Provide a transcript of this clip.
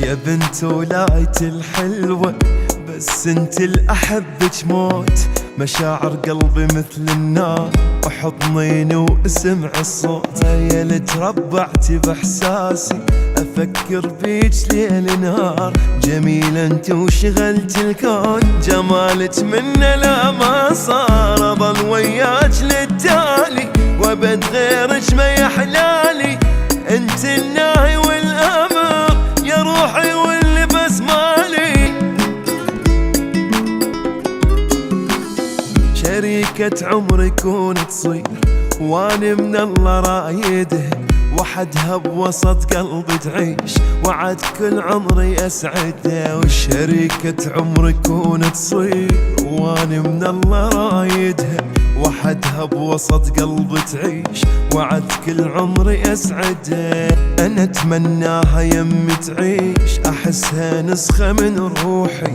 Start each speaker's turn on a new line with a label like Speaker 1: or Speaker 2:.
Speaker 1: يا بنت ولايتي الحلوة، بس انت الأحبك موت. مشاعر قلبي مثل النار، وحضنيني واسمع الصوت. يا اللي تربعتي باحساسي، افكر بيج ليل نهار. جميلة انت وشغلت الكون، جمالك منا لا ما صار. اظل وياك للتالي، وابد غيرك ما يحلالي. انت الناهي والامر، يا روحي واللي بس مالي. شريكة عمري كون تصير، واني من الله رايده. وحدها بوسط قلبي تعيش، وعد كل عمري اسعده. وشريكة عمري كون تصير، واني من الله رايدها. وحدها بوسط قلبي تعيش، وعد كل عمري اسعده. انا اتمناها يمي تعيش، احسها نسخة من روحي.